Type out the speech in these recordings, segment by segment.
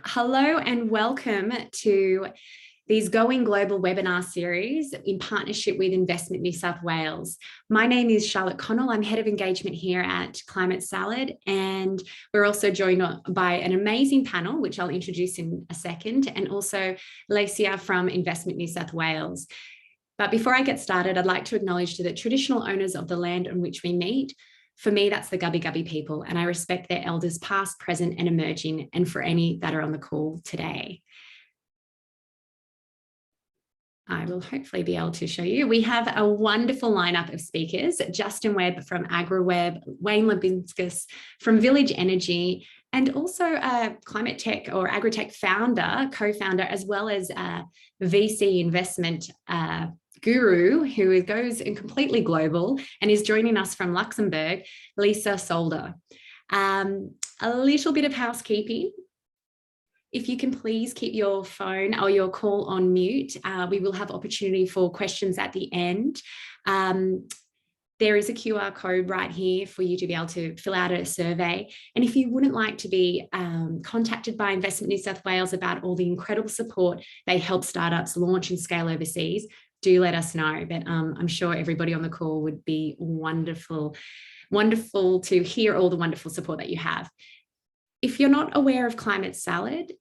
Hello and welcome to these Going Global webinar series in partnership with Investment New South Wales. My name is Charlotte Connell. I'm Head of Engagement here at Climate Salad, and we're also joined by an amazing panel, which I'll introduce in a second, and also Leesa from Investment New South Wales. But before I get started, I'd like to acknowledge the traditional owners of the land on which we meet. For me, that's the Gubbi Gubbi people, and I respect their elders past, present, and emerging, and for any that are on the call today. I will hopefully be able to show you. We have a wonderful lineup of speakers: Justin Webb from Agri-Webb, Wayne Liubinskas from Village Energy, and also a climate tech or agri-tech founder, co-founder, as well as a VC investment guru who goes completely global and is joining us from Luxembourg, Leesa Soulodre. A little bit of housekeeping. If you can please keep your phone or your call on mute, we will have opportunity for questions at the end. There is a QR code right here for you to be able to fill out a survey. And if you wouldn't like to be contacted by Investment New South Wales about all the incredible support they help startups launch and scale overseas, do let us know. But I'm sure everybody on the call would be wonderful to hear all the wonderful support that you have. If you're not aware of Climate Salad,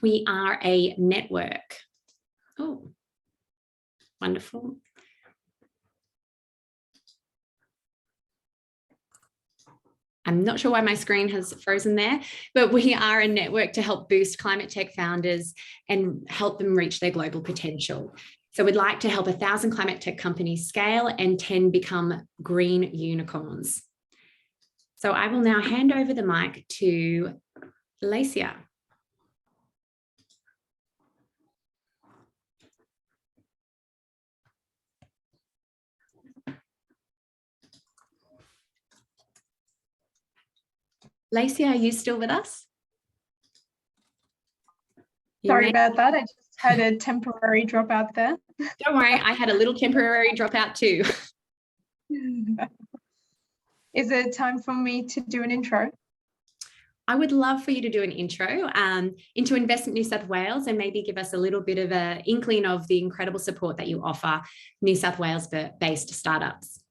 we are a network. Oh, wonderful. I'm not sure why my screen has frozen there, but we are a network to help boost climate tech founders and help them reach their global potential. So we'd like to help 1,000 climate tech companies scale and 10 become green unicorns. So I will now hand over the mic to Leesa. Leesa, are you still with us? Sorry about that. I just had a temporary dropout there. Don't worry, I had a little temporary dropout too. Is it time for me to do an intro? I would love for you to do an intro into Investment New South Wales and maybe give us a little bit of an inkling of the incredible support that you offer New South Wales-based startups.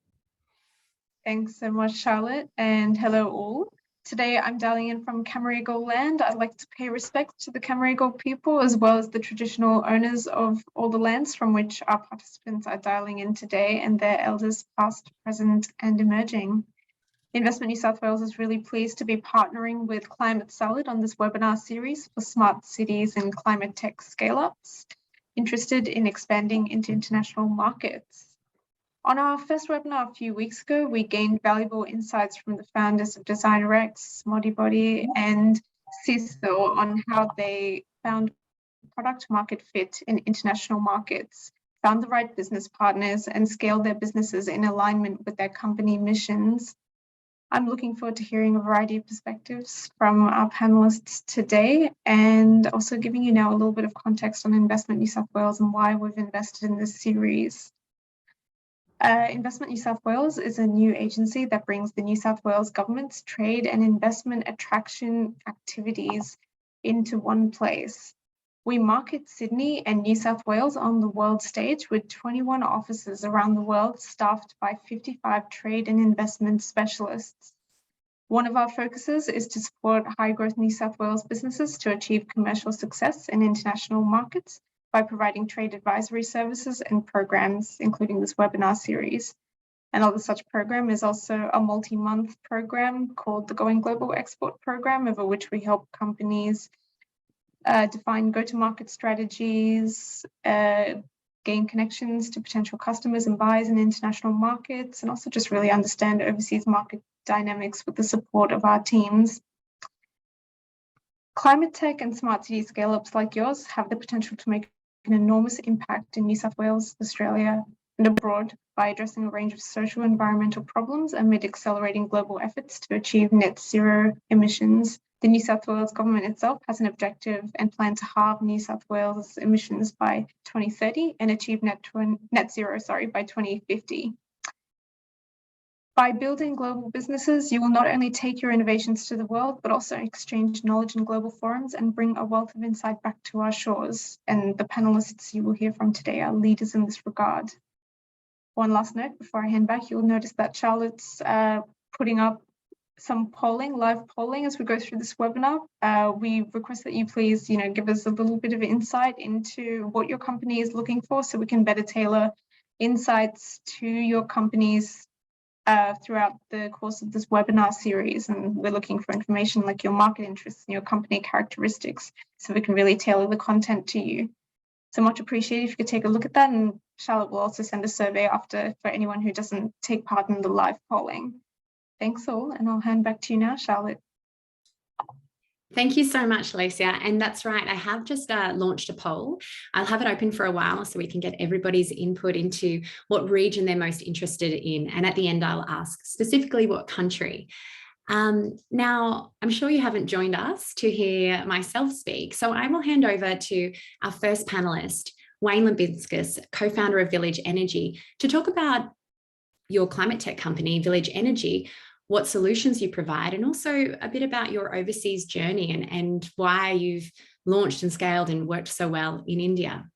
Thanks so much, Charlotte, and hello all. Today, I'm dialing in from Camaragal land. I'd like to pay respect to the Camaragal people, as well as the traditional owners of all the lands from which our participants are dialing in today, and their elders past, present, and emerging. Investment New South Wales is really pleased to be partnering with Climate Salad on this webinar series for smart cities and climate tech scale-ups, interested in expanding into international markets. On our first webinar a few weeks ago, we gained valuable insights from the founders of DesignerX, Modibody, and CISO on how they found product market fit in international markets, found the right business partners, and scaled their businesses in alignment with their company missions. I'm looking forward to hearing a variety of perspectives from our panelists today, and also giving you now a little bit of context on Investment New South Wales and why we've invested in this series. Investment New South Wales is a new agency that brings the New South Wales government's trade and investment attraction activities into one place. We market Sydney and New South Wales on the world stage with 21 offices around the world, staffed by 55 trade and investment specialists. One of our focuses is to support high-growth New South Wales businesses to achieve commercial success in international markets by providing trade advisory services and programs, including this webinar series. Another such program is also a multi-month program called the Going Global Export Program, over which we help companies define go-to-market strategies, gain connections to potential customers and buyers in international markets, and also just really understand overseas market dynamics with the support of our teams. Climate tech and smart city scale-ups like yours have the potential to make an enormous impact in New South Wales, Australia, and abroad by addressing a range of social and environmental problems amid accelerating global efforts to achieve net zero emissions. The New South Wales government itself has an objective and plan to halve New South Wales emissions by 2030 and achieve net zero by 2050. By building global businesses, you will not only take your innovations to the world, but also exchange knowledge in global forums and bring a wealth of insight back to our shores. And the panelists you will hear from today are leaders in this regard. One last note before I hand back, you'll notice that Charlotte's putting up some polling, live polling as we go through this webinar. We request that you please, give us a little bit of insight into what your company is looking for so we can better tailor insights to your companies throughout the course of this webinar series. And we're looking for information like your market interests and your company characteristics so we can really tailor the content to you. So much appreciated if you could take a look at that, and Charlotte will also send a survey after for anyone who doesn't take part in the live polling. Thanks all, and I'll hand back to you now, Charlotte. Thank you so much, Leesa. And that's right, I have just launched a poll. I'll have it open for a while so we can get everybody's input into what region they're most interested in. And at the end, I'll ask specifically what country. Now, I'm sure you haven't joined us to hear myself speak, so I will hand over to our first panelist, Wayne Liubinskas, co-founder of Village Energy, to talk about your climate tech company, Village Energy, what solutions you provide, and also a bit about your overseas journey and why you've launched and scaled and worked so well in India.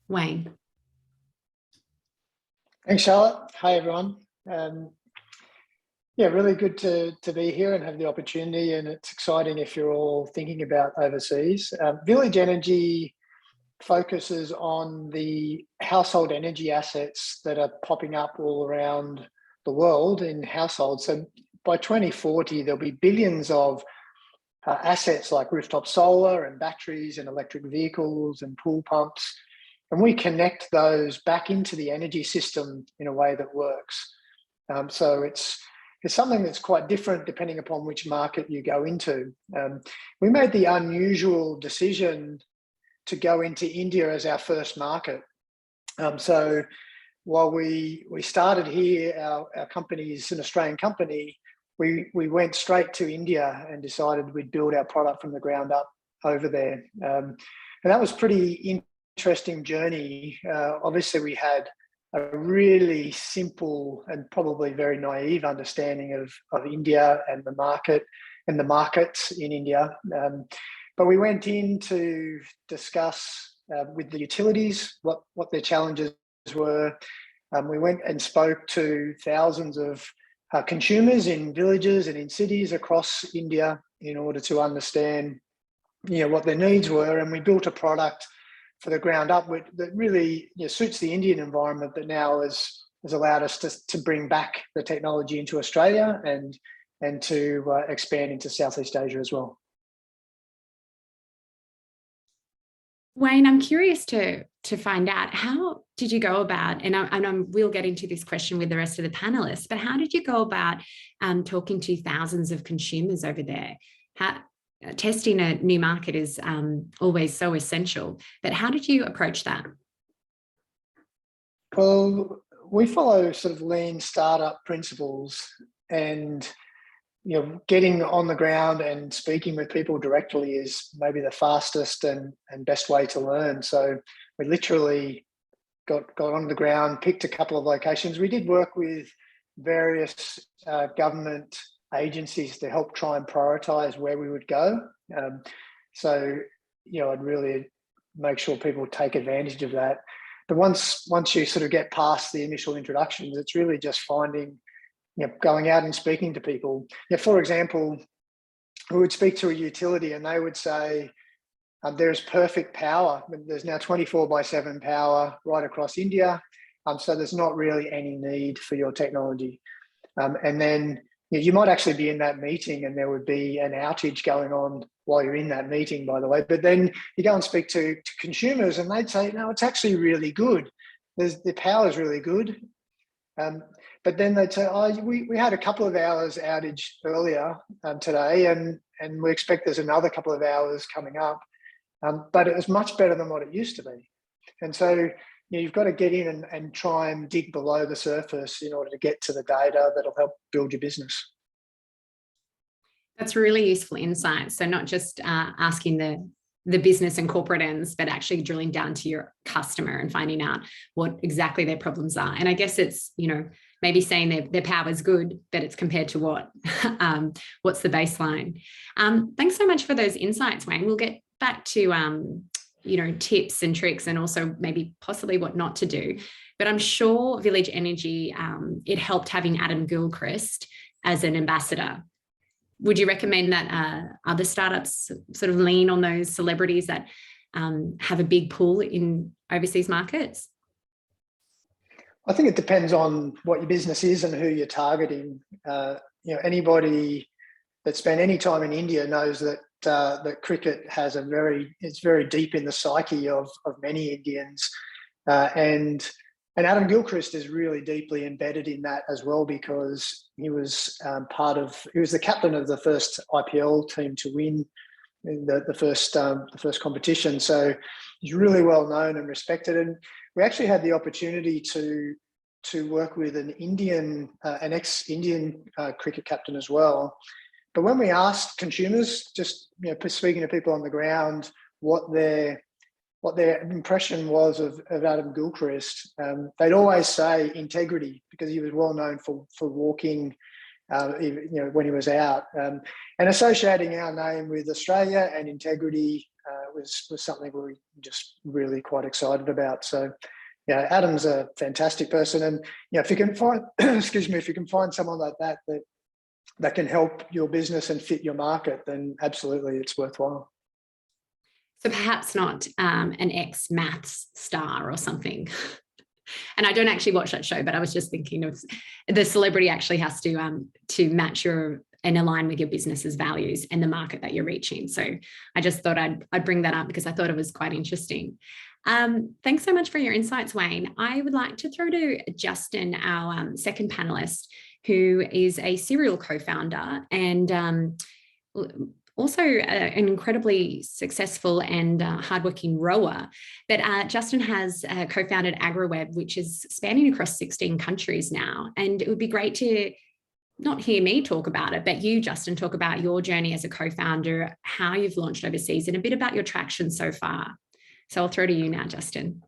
Wayne. Thanks, Charlotte. Hi, everyone. Yeah, really good to be here and have the opportunity, and it's exciting if you're all thinking about overseas. Village Energy focuses on the household energy assets that are popping up all around the world in households. So by 2040, there'll be billions of assets like rooftop solar and batteries and electric vehicles and pool pumps. And we connect those back into the energy system in a way that works. So it's something that's quite different depending upon which market you go into. We made the unusual decision to go into India as our first market. So while we started here, our company is an Australian company, we went straight to India and decided we'd build our product from the ground up over there. And that was pretty interesting journey. Obviously, we had a really simple and probably very naive understanding of India and the market and the markets in India. But we went in to discuss with the utilities what their challenges were. We went and spoke to thousands of consumers in villages and in cities across India in order to understand what their needs were. And we built a product for the ground up that really suits the Indian environment, but now has allowed us to bring back the technology into Australia and to expand into Southeast Asia as well. Wayne, I'm curious to find out, how did you go about, and we'll get into this question with the rest of the panelists, but how did you go about talking to thousands of consumers over there? Testing a new market is always so essential, but how did you approach that? Well, we follow sort of lean startup principles, and getting on the ground and speaking with people directly is maybe the fastest and best way to learn. So we literally got on the ground, picked a couple of locations. We did work with various government agencies to help try and prioritize where we would go. So I'd really make sure people take advantage of that. But once you sort of get past the initial introductions, it's really just finding, going out and speaking to people. For example, we would speak to a utility and they would say, there's perfect power. There's now 24/7 power right across India. So there's not really any need for your technology. And then you might actually be in that meeting and there would be an outage going on while you're in that meeting, by the way. But then you go and speak to consumers and they'd say, no, it's actually really good. The power is really good. But then they'd say, oh, we had a couple of hours outage earlier today and we expect there's another couple of hours coming up. But it was much better than what it used to be. And so you've got to get in and try and dig below the surface in order to get to the data that'll help build your business. That's really useful insight. So not just asking the the business and corporate ends, but actually drilling down to your customer and finding out what exactly their problems are. And I guess it's, maybe saying their power is good, but it's compared to what, what's the baseline. Thanks so much for those insights, Wayne. We'll get back to, tips and tricks, and also maybe possibly what not to do. But I'm sure Village Energy, it helped having Adam Gilchrist as an ambassador. Would you recommend that other startups sort of lean on those celebrities that have a big pull in overseas markets? I think it depends on what your business is and who you're targeting. Anybody that spent any time in India knows that that cricket has it's very deep in the psyche of many Indians, and Adam Gilchrist is really deeply embedded in that as well, because he was he was the captain of the first IPL team to win the first competition. So he's really well known and respected. And we actually had the opportunity to work with an ex-Indian cricket captain as well. But when we asked consumers, just speaking to people on the ground, what their impression was of Adam Gilchrist, they'd always say integrity, because he was well known for walking, when he was out, and associating our name with Australia and integrity was something we were just really quite excited about. So, Adam's a fantastic person, and if you can find, if you can find someone like that can help your business and fit your market, then absolutely it's worthwhile. So perhaps not an ex-maths star or something. And I don't actually watch that show, but I was just thinking of the celebrity actually has to match and align with your business's values and the market that you're reaching. So I just thought I'd bring that up because I thought it was quite interesting. Thanks so much for your insights, Wayne. I would like to throw to Justin, our second panelist, who is a serial co-founder and also an incredibly successful and hardworking rower. But Justin has co-founded Agri-Webb, which is spanning across 16 countries now. And it would be great to not hear me talk about it, but you, Justin, talk about your journey as a co-founder, how you've launched overseas, and a bit about your traction so far. So I'll throw to you now, Justin.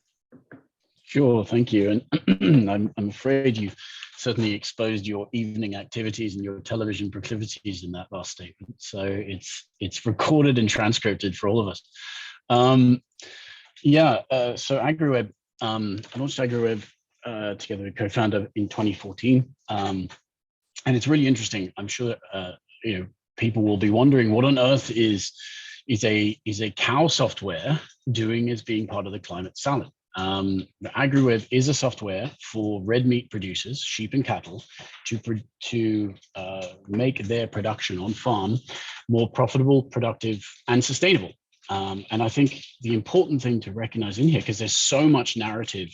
Sure, thank you. And I'm afraid you've certainly exposed your evening activities and your television proclivities in that last statement. So it's recorded and transcribed for all of us. So Agri-Webb, I launched Agri-Webb together with co-founder in 2014. And it's really interesting. I'm sure people will be wondering what on earth is a cow software doing as being part of the climate salad. The Agri-Webb is a software for red meat producers, sheep and cattle, to make their production on farm more profitable, productive, and sustainable. And I think the important thing to recognize in here, because there's so much narrative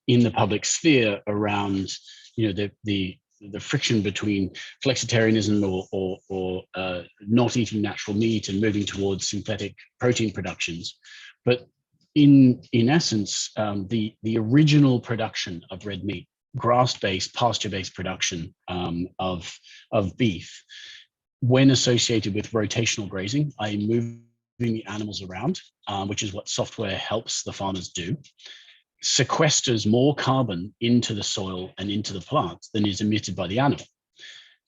in the public sphere around, the friction between flexitarianism or not eating natural meat and moving towards synthetic protein productions, but in essence, the original production of red meat, grass-based, pasture-based production of beef, when associated with rotational grazing, i.e. moving the animals around, which is what software helps the farmers do, sequesters more carbon into the soil and into the plant than is emitted by the animal.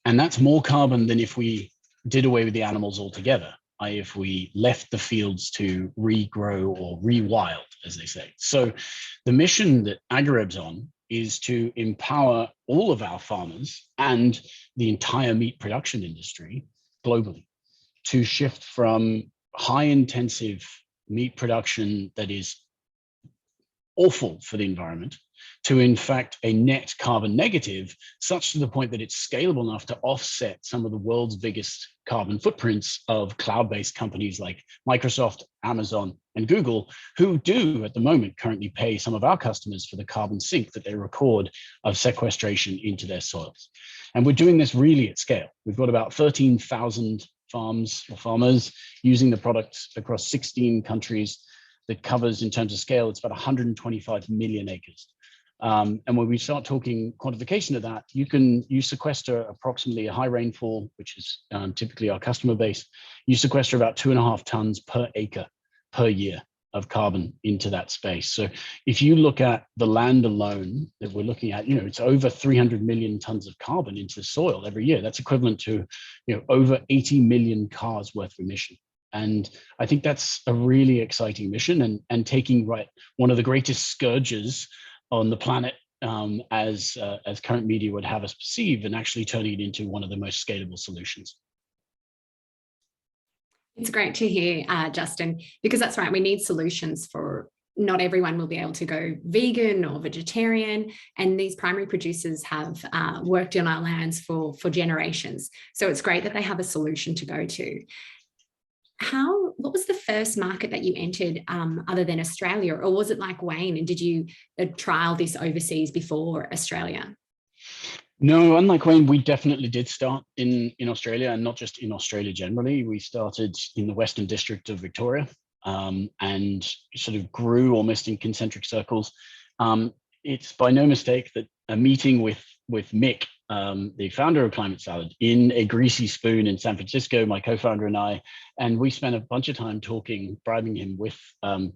And that's more carbon than if we did away with the animals altogether, i.e. if we left the fields to regrow or rewild, as they say. So the mission that Agri-Webb's on is to empower all of our farmers and the entire meat production industry globally to shift from high-intensive meat production that is awful for the environment to, in fact, a net carbon negative, such to the point that it's scalable enough to offset some of the world's biggest carbon footprints of cloud-based companies like Microsoft, Amazon, and Google, who do at the moment currently pay some of our customers for the carbon sink that they record of sequestration into their soils. And we're doing this really at scale. We've got about 13,000 farms or farmers using the product across 16 countries. That covers, in terms of scale, it's about 125 million acres. And when we start talking quantification of that, you sequester approximately a high rainfall, which is typically our customer base. You sequester about 2.5 tons per acre per year of carbon into that space. So if you look at the land alone that we're looking at, it's over 300 million tons of carbon into the soil every year. That's equivalent to, over 80 million cars worth of emission. And I think that's a really exciting mission, and taking one of the greatest scourges on the planet, as current media would have us perceive, and actually turning it into one of the most scalable solutions. It's great to hear, Justin, because that's right. We need solutions for not everyone will be able to go vegan or vegetarian. And these primary producers have worked on our lands for generations. So it's great that they have a solution to go to. What was the first market that you entered other than Australia? Or was it like Wayne? And did you trial this overseas before Australia? No, unlike Wayne, we definitely did start in Australia, and not just in Australia generally. We started in the Western District of Victoria, and sort of grew almost in concentric circles. It's by no mistake that a meeting with Mick, the founder of Climate Salad, in a greasy spoon in San Francisco, my co-founder and we spent a bunch of time talking, bribing him with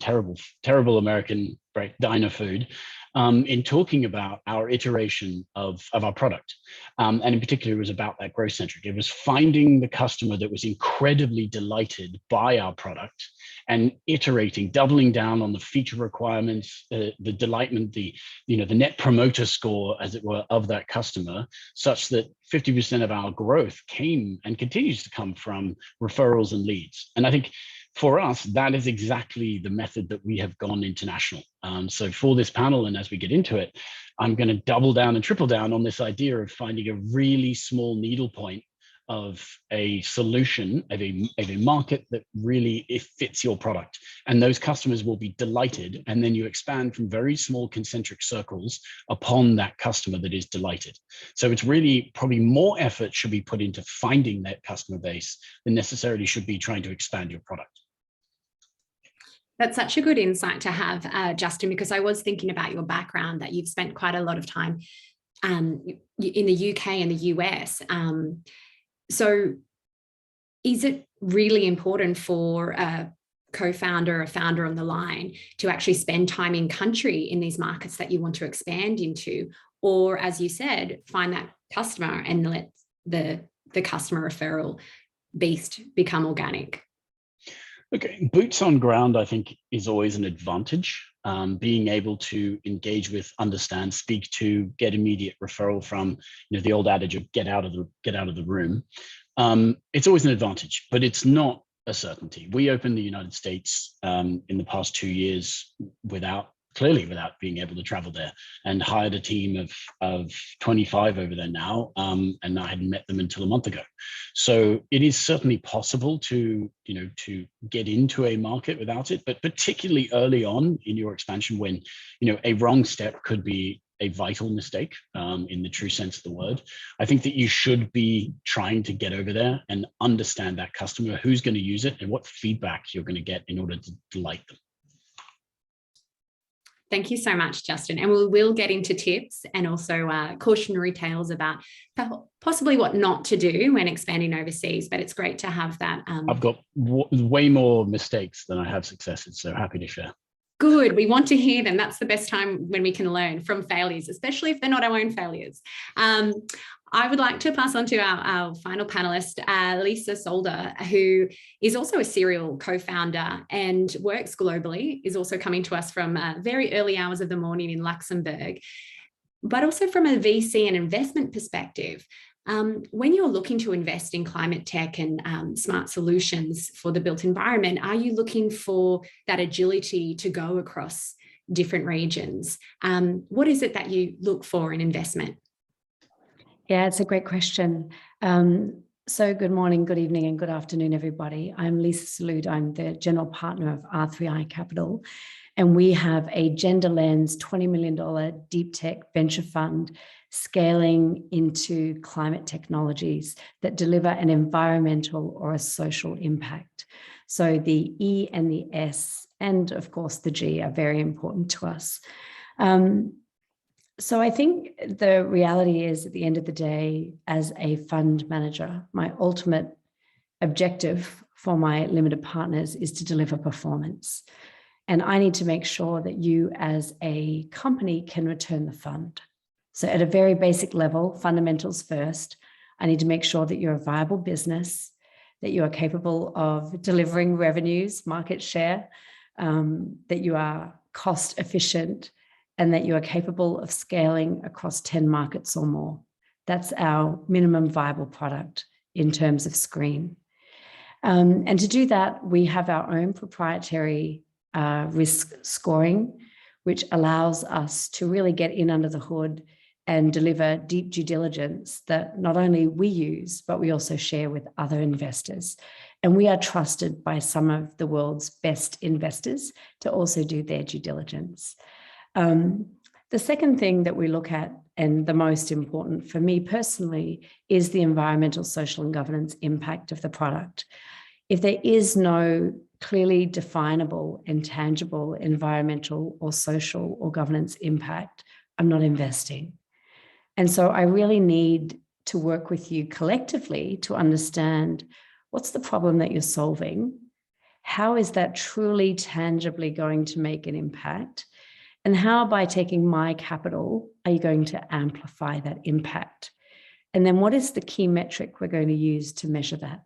terrible American diner food, in talking about our iteration of our product. And in particular, it was about that growth centric. It was finding the customer that was incredibly delighted by our product and iterating, doubling down on the feature requirements, the delightment, the net promoter score, as it were, of that customer, such that 50% of our growth came and continues to come from referrals and leads. And I think for us, that is exactly the method that we have gone international. So for this panel, and as we get into it, I'm going to double down and triple down on this idea of finding a really small needle point of a solution, of a market that really fits your product. And those customers will be delighted. And then you expand from very small concentric circles upon that customer that is delighted. So it's really probably more effort should be put into finding that customer base than necessarily should be trying to expand your product. That's such a good insight to have, Justin, because I was thinking about your background, that you've spent quite a lot of time in the UK and the US. So is it really important for a co-founder, a founder on the line, to actually spend time in country in these markets that you want to expand into? Or, as you said, find that customer and let the customer referral beast become organic? Okay, boots on ground, I think, is always an advantage. Being able to engage with, understand, speak to, get immediate referral from, the old adage of get out of the room. It's always an advantage, but it's not a certainty. We opened the United States in the past 2 years without being able to travel there, and hired a team of 25 over there now, and I hadn't met them until a month ago. So it is certainly possible to get into a market without it, but particularly early on in your expansion, when a wrong step could be a vital mistake, in the true sense of the word. I think that you should be trying to get over there and understand that customer, who's going to use it and what feedback you're going to get in order to delight them. Thank you so much, Justin. And we will get into tips and also cautionary tales about possibly what not to do when expanding overseas. But it's great to have that. I've got way more mistakes than I have successes, so happy to share. Good. We want to hear them. That's the best time when we can learn from failures, especially if they're not our own failures. I would like to pass on to our final panelist, Leesa Soulodre, who is also a serial co-founder and works globally, is also coming to us from very early hours of the morning in Luxembourg, but also from a VC and investment perspective. When you're looking to invest in climate tech and smart solutions for the built environment, are you looking for that agility to go across different regions? What is it that you look for in investment? Yeah, it's a great question. So good morning, good evening, and good afternoon, everybody. I'm Leesa Soulodre. I'm the general partner of R3I Capital, and we have a gender lens $20 million deep tech venture fund scaling into climate technologies that deliver an environmental or a social impact. So the E and the S, and of course the G, are very important to us. So I think the reality is, at the end of the day, as a fund manager, my ultimate objective for my limited partners is to deliver performance. And I need to make sure that you as a company can return the fund. So at a very basic level, fundamentals first, I need to make sure that you're a viable business, that you are capable of delivering revenues, market share, that you are cost efficient, and that you are capable of scaling across 10 markets or more. That's our minimum viable product in terms of screen. And to do that, we have our own proprietary risk scoring, which allows us to really get in under the hood and deliver deep due diligence that not only we use, but we also share with other investors. And we are trusted by some of the world's best investors to also do their due diligence. The second thing that we look at, and the most important for me personally, is the environmental, social, and governance impact of the product. If there is no clearly definable and tangible environmental or social or governance impact, I'm not investing. And so I really need to work with you collectively to understand what's the problem that you're solving, how is that truly tangibly going to make an impact, and how by taking my capital are you going to amplify that impact? And then what is the key metric we're going to use to measure that?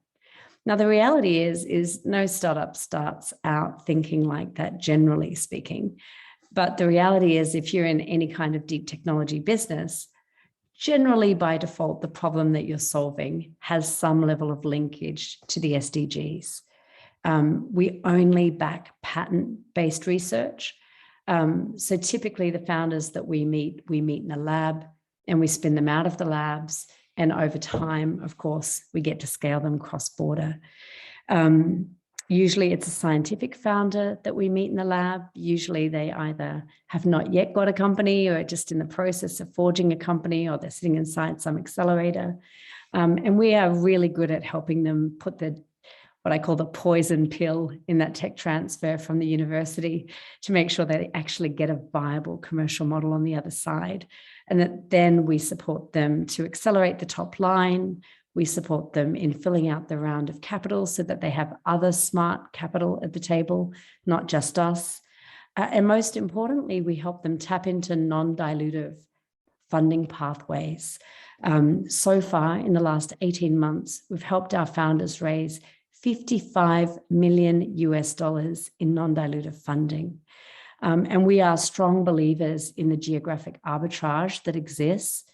Now, the reality is no startup starts out thinking like that, generally speaking. But the reality is if you're in any kind of deep technology business, generally by default, the problem that you're solving has some level of linkage to the SDGs. We only back patent-based research. So typically the founders that we meet in a lab and we spin them out of the labs. And over time, of course, we get to scale them cross-border. Usually it's a scientific founder that we meet in the lab. Usually they either have not yet got a company or are just in the process of forging a company, or they're sitting inside some accelerator. And we are really good at helping them put what I call the poison pill in that tech transfer from the university to make sure they actually get a viable commercial model on the other side. And that then we support them to accelerate the top line. We support them in filling out the round of capital so that they have other smart capital at the table, not just us. And most importantly, we help them tap into non-dilutive funding pathways. So far, in the last 18 months, we've helped our founders raise $55 million in non-dilutive funding. And we are strong believers in the geographic arbitrage that exists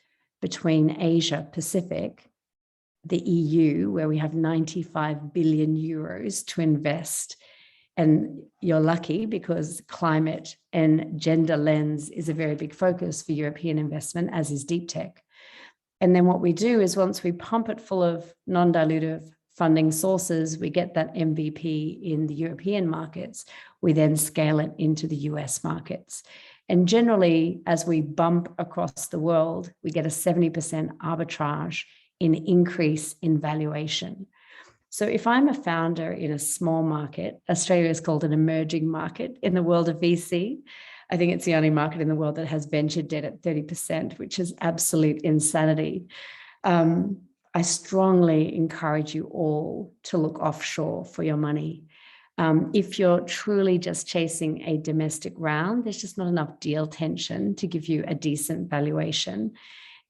between Asia Pacific, the EU, where we have 95 billion euros to invest. And you're lucky because climate and gender lens is a very big focus for European investment, as is deep tech. And then what we do is once we pump it full of non-dilutive funding sources, we get that MVP in the European markets, we then scale it into the US markets. And generally, as we bump across the world, we get a 70% arbitrage in increase in valuation. So if I'm a founder in a small market, Australia is called an emerging market in the world of VC. I think it's the only market in the world that has venture debt at 30%, which is absolute insanity. I strongly encourage you all to look offshore for your money. If you're truly just chasing a domestic round, there's just not enough deal tension to give you a decent valuation.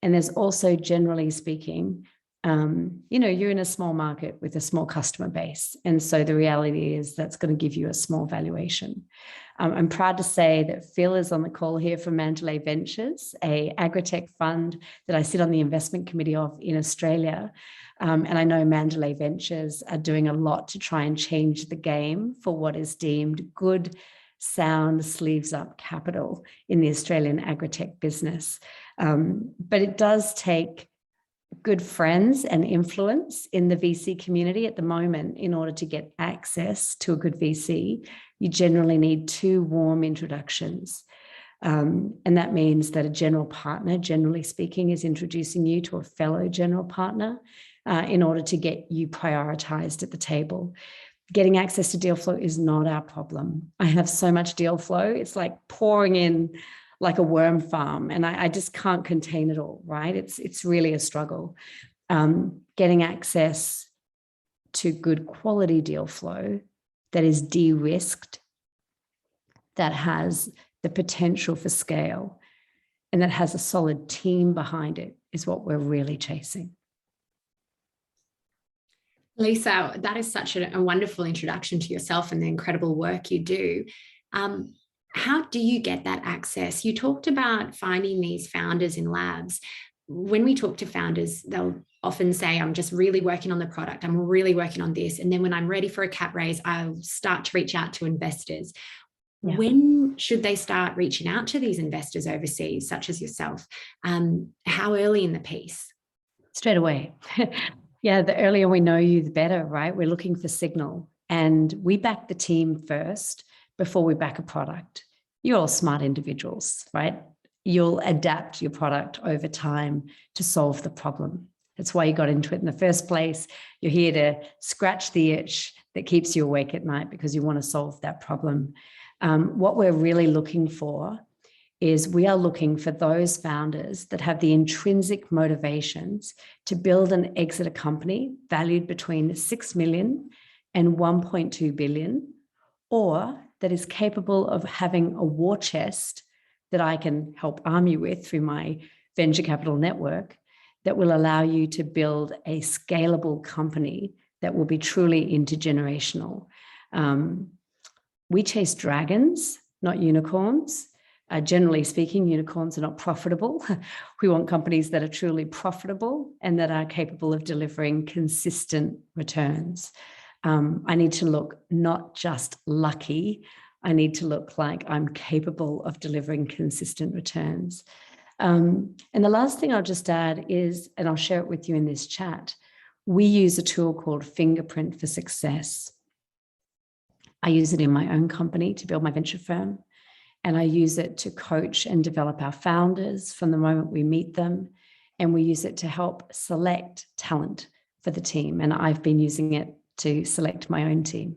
And there's also, generally speaking, you're in a small market with a small customer base. And so the reality is that's going to give you a small valuation. I'm proud to say that Phil is on the call here from Mandalay Ventures, a agri-tech fund that I sit on the investment committee of in Australia. And I know Mandalay Ventures are doing a lot to try and change the game for what is deemed good, sound, sleeves up capital in the Australian agri-tech business. But it does take good friends and influence in the VC community at the moment in order to get access to a good VC. You generally need 2 warm introductions. And that means that a general partner, generally speaking, is introducing you to a fellow general partner in order to get you prioritized at the table. Getting access to deal flow is not our problem. I have so much deal flow. It's like pouring in like a worm farm, and I just can't contain it all, right? It's really a struggle. Getting access to good quality deal flow that is de-risked, that has the potential for scale, and that has a solid team behind it is what we're really chasing. Leesa, that is such a wonderful introduction to yourself and the incredible work you do. How do you get that access? You talked about finding these founders in labs. When we talk to founders, they'll often say, I'm just really working on the product. I'm really working on this. And then when I'm ready for a cap raise, I'll start to reach out to investors. Yeah. When should they start reaching out to these investors overseas, such as yourself? How early in the piece? Straight away. Yeah, the earlier we know you, the better, right? We're looking for signal. And we back the team first before we back a product. You're all smart individuals, right? You'll adapt your product over time to solve the problem. That's why you got into it in the first place. You're here to scratch the itch that keeps you awake at night because you want to solve that problem. What we're really looking for is we are looking for those founders that have the intrinsic motivations to build and exit a company valued between 6 million and 1.2 billion, or that is capable of having a war chest that I can help arm you with through my venture capital network that will allow you to build a scalable company that will be truly intergenerational. We chase dragons, not unicorns. Generally speaking, unicorns are not profitable. We want companies that are truly profitable and that are capable of delivering consistent returns. I need to look not just lucky, I need to look like I'm capable of delivering consistent returns. And the last thing I'll just add is, and I'll share it with you in this chat, we use a tool called Fingerprint for Success. I use it in my own company to build my venture firm. And I use it to coach and develop our founders from the moment we meet them. And we use it to help select talent for the team. And I've been using it to select my own team.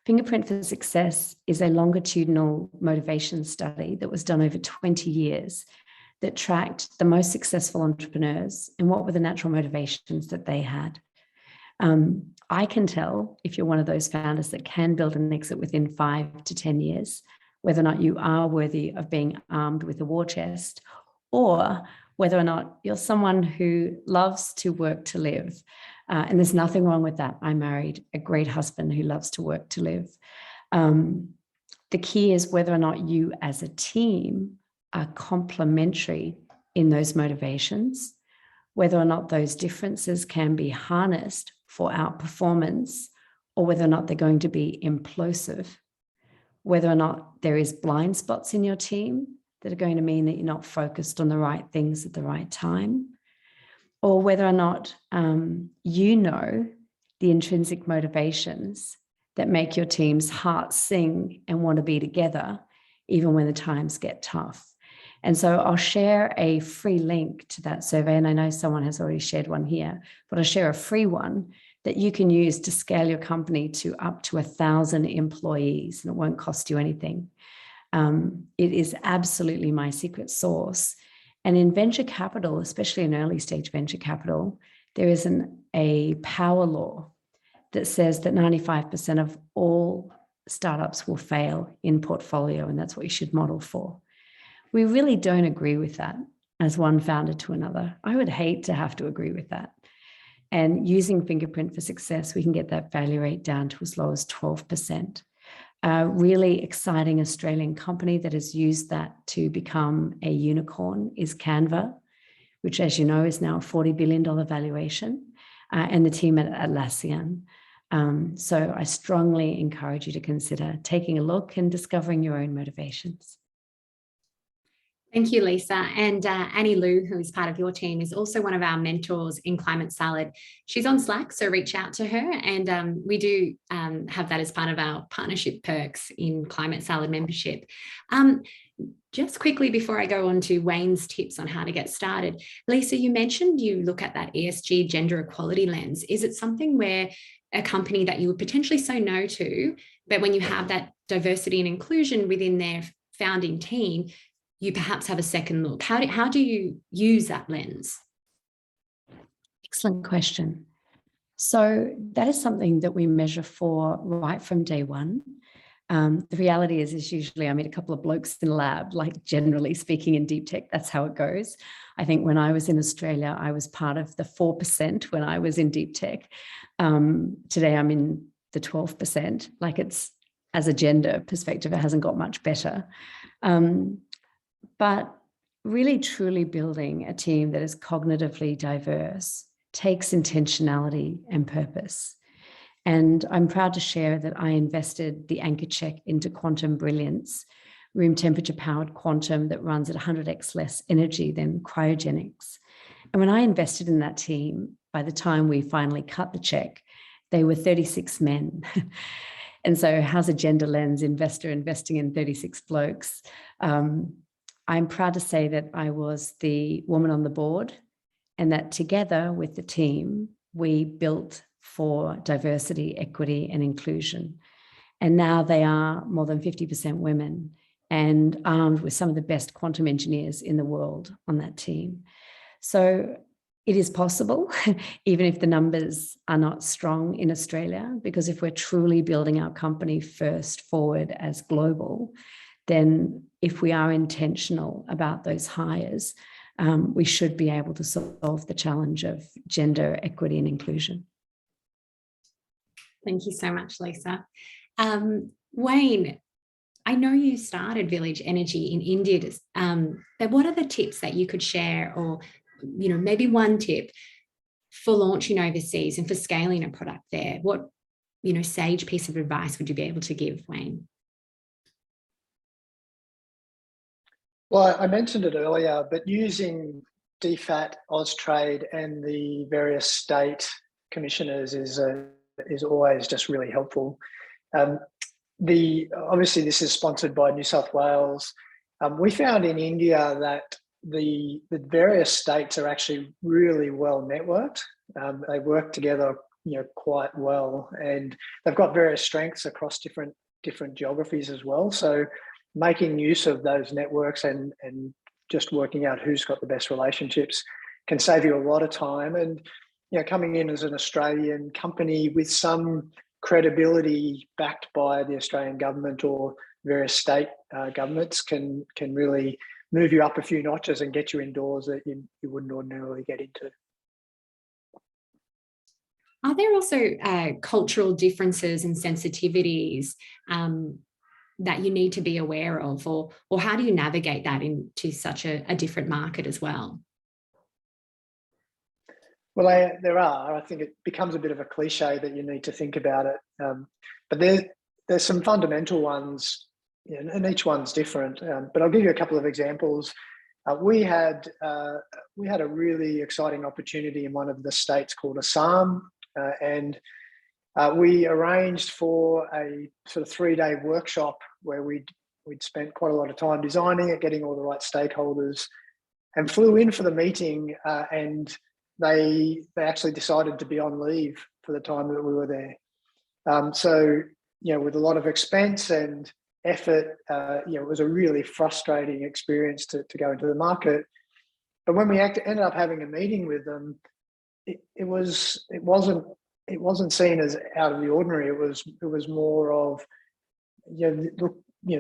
Fingerprint for Success is a longitudinal motivation study that was done over 20 years that tracked the most successful entrepreneurs and what were the natural motivations that they had. I can tell if you're one of those founders that can build an exit within 5 to 10 years, whether or not you are worthy of being armed with a war chest, or whether or not you're someone who loves to work to live. And there's nothing wrong with that. I married a great husband who loves to work to live. The key is whether or not you as a team are complementary in those motivations, whether or not those differences can be harnessed for outperformance, or whether or not they're going to be implosive, whether or not there is blind spots in your team that are going to mean that you're not focused on the right things at the right time, or whether or not you know the intrinsic motivations that make your team's hearts sing and want to be together, even when the times get tough. And so I'll share a free link to that survey. And I know someone has already shared one here, but I'll share a free one that you can use to scale your company to up to 1,000 employees, and it won't cost you anything. It is absolutely my secret sauce. And in venture capital, especially in early stage venture capital, there is a power law that says that 95% of all startups will fail in portfolio, and that's what you should model for. We really don't agree with that as one founder to another. I would hate to have to agree with that. And using Fingerprint for Success, we can get that failure rate down to as low as 12%. A really exciting Australian company that has used that to become a unicorn is Canva, which, as you know, is now a $40 billion valuation, and the team at Atlassian. So I strongly encourage you to consider taking a look and discovering your own motivations. Thank you, Leesa. And Annie Lou, who is part of your team, is also one of our mentors in Climate Salad. She's on Slack, so reach out to her. And we do have that as part of our partnership perks in Climate Salad membership. Just quickly before I go on to Wayne's tips on how to get started, Leesa, you mentioned you look at that ESG gender equality lens. Is it something where a company that you would potentially say no to, but when you have that diversity and inclusion within their founding team, you perhaps have a second look? How do you use that lens? Excellent question. So that is something that we measure for right from day one. The reality is usually I meet a couple of blokes in the lab, like generally speaking in deep tech, that's how it goes. I think when I was in Australia, I was part of the 4% when I was in deep tech. Today I'm in the 12%. Like, it's, as a gender perspective, it hasn't got much better. But really truly building a team that is cognitively diverse takes intentionality and purpose. And I'm proud to share that I invested the anchor check into quantum brilliance, room temperature powered quantum that runs at 100x less energy than cryogenics. And when I invested in that team, by the time we finally cut the check, they were 36 men. And so how's a gender lens investor investing in 36 blokes? I'm proud to say that I was the woman on the board, and that together with the team, we built for diversity, equity, and inclusion. And now they are more than 50% women and armed with some of the best quantum engineers in the world on that team. So it is possible, even if the numbers are not strong in Australia, because if we're truly building our company first forward as global, then if we are intentional about those hires, we should be able to solve the challenge of gender equity and inclusion. Thank you so much, Leesa. Wayne, I know you started Village Energy in India, but what are the tips that you could share, or maybe one tip for launching overseas and for scaling a product there? What sage piece of advice would you be able to give, Wayne? Well, I mentioned it earlier, but using DFAT, Austrade, and the various state commissioners is always just really helpful. Obviously this is sponsored by New South Wales. We found in India that the various states are actually really well networked. They work together, quite well, and they've got various strengths across different geographies as well. So making use of those networks and just working out who's got the best relationships can save you a lot of time. And coming in as an Australian company with some credibility backed by the Australian government or various state governments can really move you up a few notches and get you indoors that you wouldn't ordinarily get into. Are there also cultural differences and sensitivities that you need to be aware of, or how do you navigate that into such a different market as well? Well, there are. I think it becomes a bit of a cliche that you need to think about it, but there's some fundamental ones, and each one's different. But I'll give you a couple of examples. We had a really exciting opportunity in one of the states called Assam, and we arranged for a sort of 3-day workshop where we'd spent quite a lot of time designing it, getting all the right stakeholders, and flew in for the meeting, and they actually decided to be on leave for the time that we were there. So, with a lot of expense and effort, it was a really frustrating experience to go into the market. But when we ended up having a meeting with them, it wasn't seen as out of the ordinary. It was more of,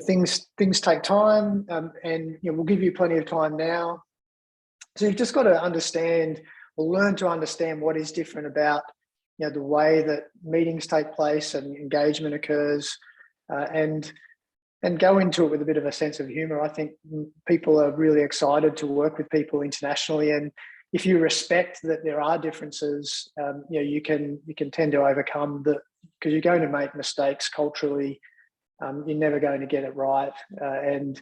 things take time, and we'll give you plenty of time now. So you've just got to understand, or learn to understand, what is different about the way that meetings take place and engagement occurs, and go into it with a bit of a sense of humor. I think people are really excited to work with people internationally, and if you respect that there are differences, you can tend to overcome because you're going to make mistakes culturally. You're never going to get it right, and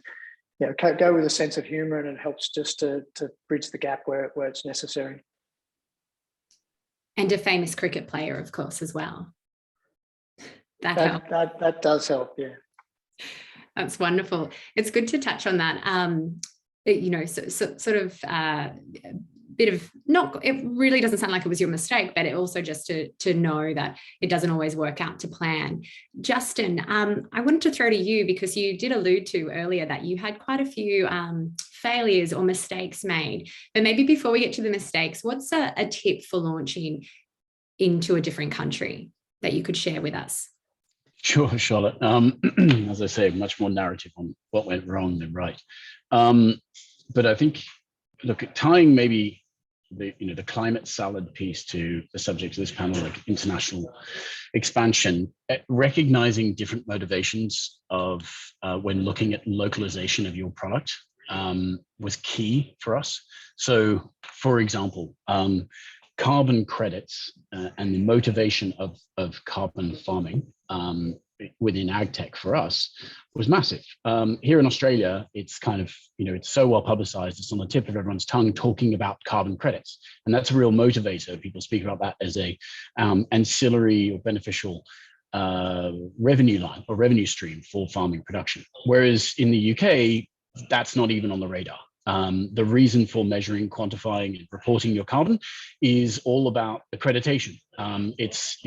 go with a sense of humor, and it helps just to bridge the gap where it's necessary. And a famous cricket player, of course, as well. That does help, yeah. That's wonderful. It's good to touch on that. Sort of bit of, not, it really doesn't sound like it was your mistake, but it also just to know that it doesn't always work out to plan. Justin, I wanted to throw to you, because you did allude to earlier that you had quite a few failures or mistakes made. But maybe before we get to the mistakes, what's a tip for launching into a different country that you could share with us? Sure, Charlotte. As I say, much more narrative on what went wrong than right. But I think, look, tying maybe the climate salad piece to the subject of this panel, like international expansion, recognizing different motivations of when looking at localization of your product was key for us. So, for example, carbon credits and the motivation of carbon farming within ag tech for us was massive. Here in Australia, it's kind of, it's so well publicized, it's on the tip of everyone's tongue talking about carbon credits. And that's a real motivator. People speak about that as a ancillary or beneficial revenue line or revenue stream for farming production. Whereas in the UK, that's not even on the radar. The reason for measuring, quantifying, and reporting your carbon is all about accreditation. It's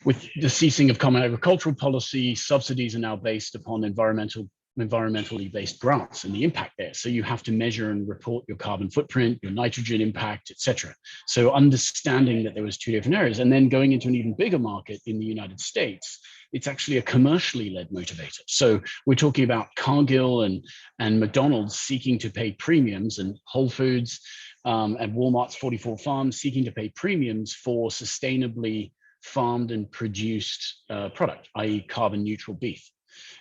with the ceasing of common agricultural policy, subsidies are now based upon environmentally based grants and the impact there. So you have to measure and report your carbon footprint, your nitrogen impact, etc. So understanding that there was two different areas, and then going into an even bigger market in the United States, it's actually a commercially led motivator. So we're talking about Cargill and McDonald's seeking to pay premiums, and Whole Foods and Walmart's 44 farms seeking to pay premiums for sustainably farmed and produced product, i.e. carbon neutral beef.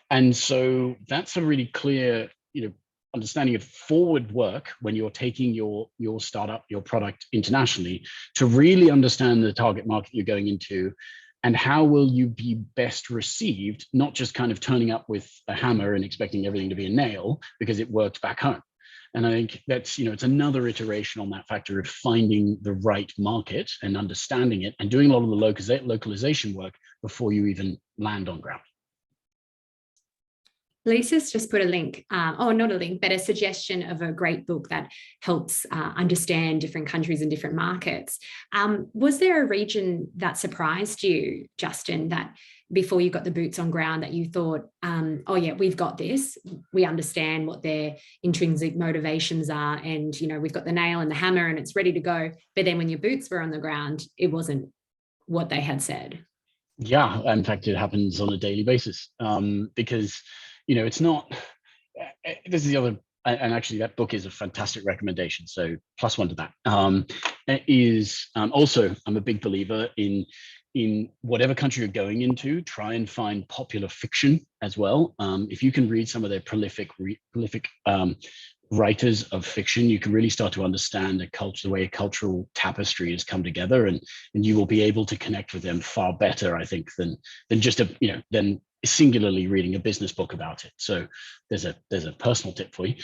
And so that's a really clear, understanding of forward work when you're taking your startup, your product internationally, to really understand the target market you're going into and how will you be best received, not just kind of turning up with a hammer and expecting everything to be a nail because it worked back home. And I think that's, it's another iteration on that factor of finding the right market and understanding it and doing a lot of the localization work before you even land on ground. Lisa's just put a link, not a link, but a suggestion of a great book that helps understand different countries and different markets. Was there a region that surprised you, Justin, that before you got the boots on ground that you thought, oh yeah, we've got this, we understand what their intrinsic motivations are, and we've got the nail and the hammer and it's ready to go, but then when your boots were on the ground, it wasn't what they had said? Yeah, in fact, it happens on a daily basis because it's not, this is the other, and actually that book is a fantastic recommendation. So +1 to that. Also, I'm a big believer in whatever country you're going into, try and find popular fiction as well. If you can read some of their prolific writers of fiction, you can really start to understand the way a cultural tapestry has come together, and you will be able to connect with them far better, I think, than just than singularly reading a business book about it. So there's a personal tip for you.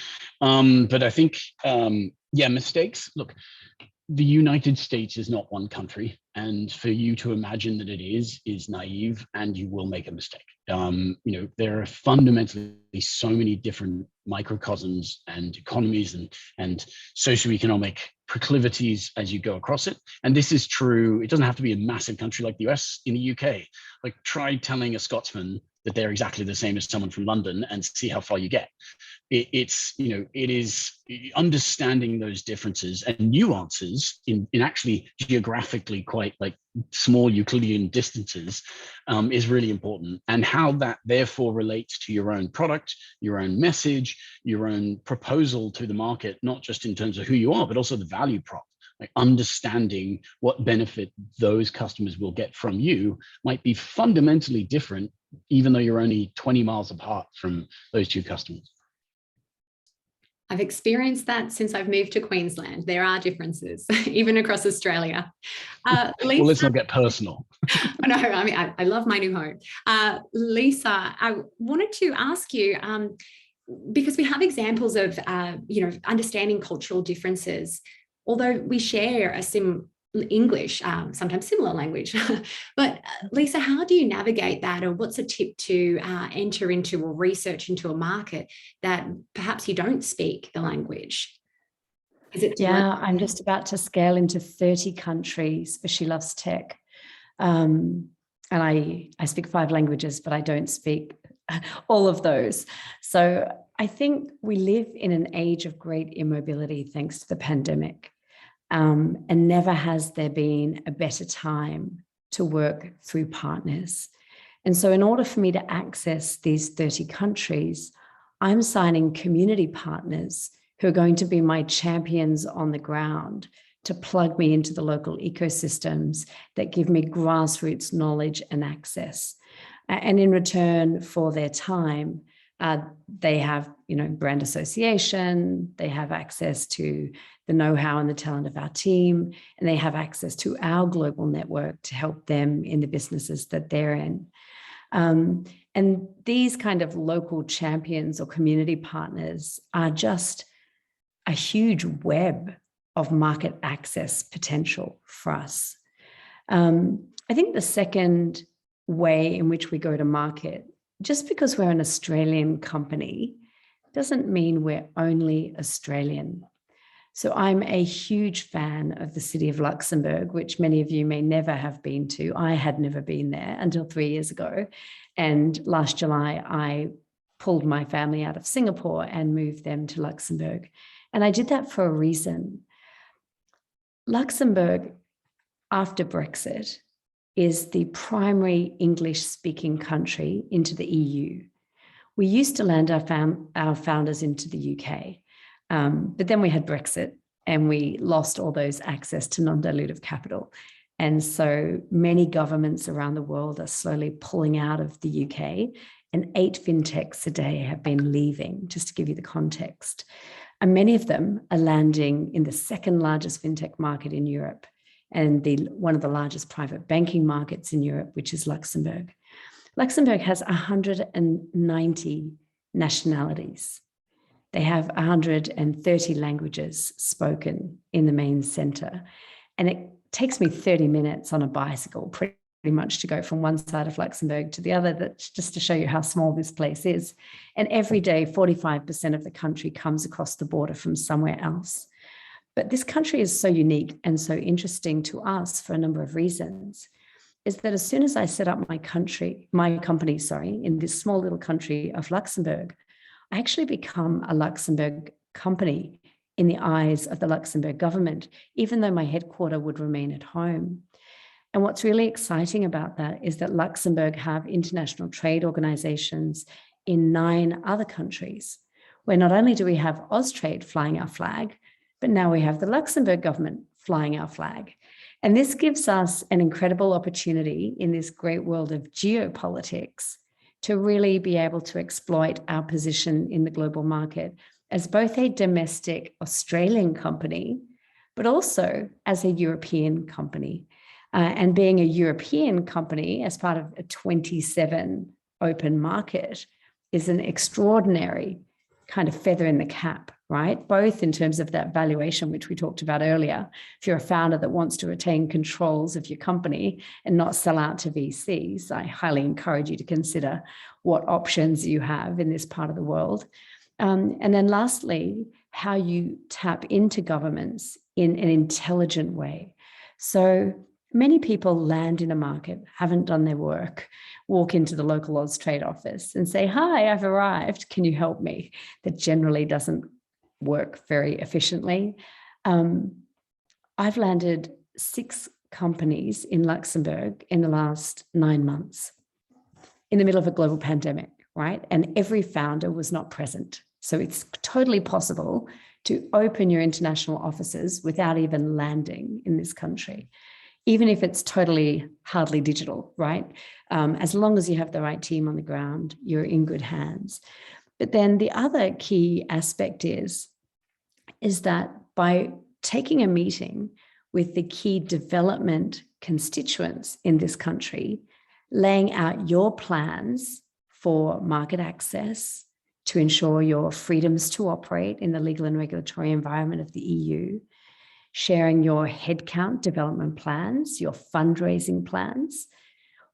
But I think, mistakes. Look, the United States is not one country, and for you to imagine that it is naive, and you will make a mistake. There are fundamentally so many different microcosms and economies and socioeconomic proclivities as you go across it. And this is true. It doesn't have to be a massive country like the US. In the UK, like, try telling a Scotsman that they're exactly the same as someone from London and see how far you get. It is understanding those differences and nuances in actually geographically quite like small Euclidean distances is really important, and how that therefore relates to your own product, your own message, your own proposal to the market, not just in terms of who you are, but also the value prop. Like, understanding what benefit those customers will get from you might be fundamentally different, even though you're only 20 miles apart from those two customers. I've experienced that since I've moved to Queensland. There are differences, even across Australia. Lisa, well, let's not get personal. No, I mean, I love my new home. Lisa, I wanted to ask you, because we have examples of, understanding cultural differences, although we share a English, sometimes similar language. But Lisa, how do you navigate that, or what's a tip to enter into or research into a market that perhaps you don't speak the language? I'm just about to scale into 30 countries for She Loves Tech. And I speak 5 languages, but I don't speak all of those. So I think we live in an age of great immobility thanks to the pandemic. And never has there been a better time to work through partners. And so in order for me to access these 30 countries, I'm signing community partners who are going to be my champions on the ground to plug me into the local ecosystems that give me grassroots knowledge and access. And in return for their time, they have, brand association, they have access to the know-how and the talent of our team, and they have access to our global network to help them in the businesses that they're in. And these kind of local champions or community partners are just a huge web of market access potential for us. I think the second way in which we go to market, just because we're an Australian company, doesn't mean we're only Australian. So I'm a huge fan of the city of Luxembourg, which many of you may never have been to. I had never been there until 3 years ago. And last July, I pulled my family out of Singapore and moved them to Luxembourg. And I did that for a reason. Luxembourg, after Brexit, is the primary English-speaking country into the EU. We used to land our founders into the UK, but then we had Brexit and we lost all those access to non-dilutive capital. And so many governments around the world are slowly pulling out of the UK, and 8 fintechs a day have been leaving, just to give you the context. And many of them are landing in the second largest fintech market in Europe and one of the largest private banking markets in Europe, which is Luxembourg. Luxembourg has 190 nationalities. They have 130 languages spoken in the main center. And it takes me 30 minutes on a bicycle pretty much to go from one side of Luxembourg to the other, that's just to show you how small this place is. And every day, 45% of the country comes across the border from somewhere else. But this country is so unique and so interesting to us for a number of reasons, is that as soon as I set up my company, in this small little country of Luxembourg, I actually become a Luxembourg company in the eyes of the Luxembourg government, even though my headquarters would remain at home. And what's really exciting about that is that Luxembourg have international trade organizations in 9 other countries, where not only do we have Austrade flying our flag, but now we have the Luxembourg government flying our flag. And this gives us an incredible opportunity in this great world of geopolitics to really be able to exploit our position in the global market as both a domestic Australian company, but also as a European company. And being a European company as part of a 27 open market is an extraordinary kind of feather in the cap, right? Both in terms of that valuation, which we talked about earlier. If you're a founder that wants to retain controls of your company and not sell out to VCs, I highly encourage you to consider what options you have in this part of the world. And then lastly, how you tap into governments in an intelligent way. So many people land in a market, haven't done their work, walk into the local Austrade office and say, "Hi, I've arrived. Can you help me?" That generally doesn't work very efficiently. I've landed 6 companies in Luxembourg in the last 9 months in the middle of a global pandemic, right? And every founder was not present. So it's totally possible to open your international offices without even landing in this country, even if it's totally hardly digital, right? As long as you have the right team on the ground, you're in good hands. But then the other key aspect is that by taking a meeting with the key development constituents in this country, laying out your plans for market access to ensure your freedoms to operate in the legal and regulatory environment of the EU, sharing your headcount development plans, your fundraising plans,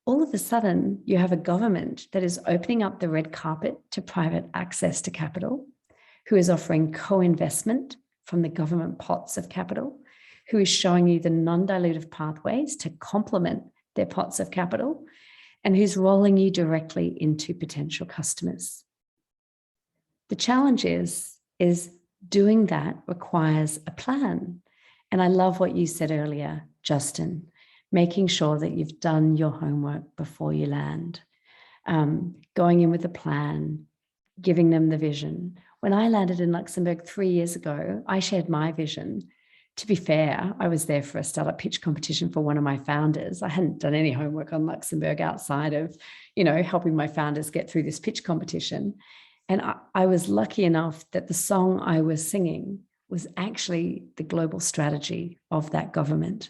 all of a sudden you have a government that is opening up the red carpet to private access to capital, who is offering co-investment from the government pots of capital, who is showing you the non-dilutive pathways to complement their pots of capital, and who's rolling you directly into potential customers. The challenge is doing that requires a plan. And I love what you said earlier, Justin, making sure that you've done your homework before you land, going in with a plan, giving them the vision. When I landed in Luxembourg 3 years ago, I shared my vision. To be fair, I was there for a startup pitch competition for one of my founders. I hadn't done any homework on Luxembourg outside of, helping my founders get through this pitch competition. And I was lucky enough that the song I was singing was actually the global strategy of that government.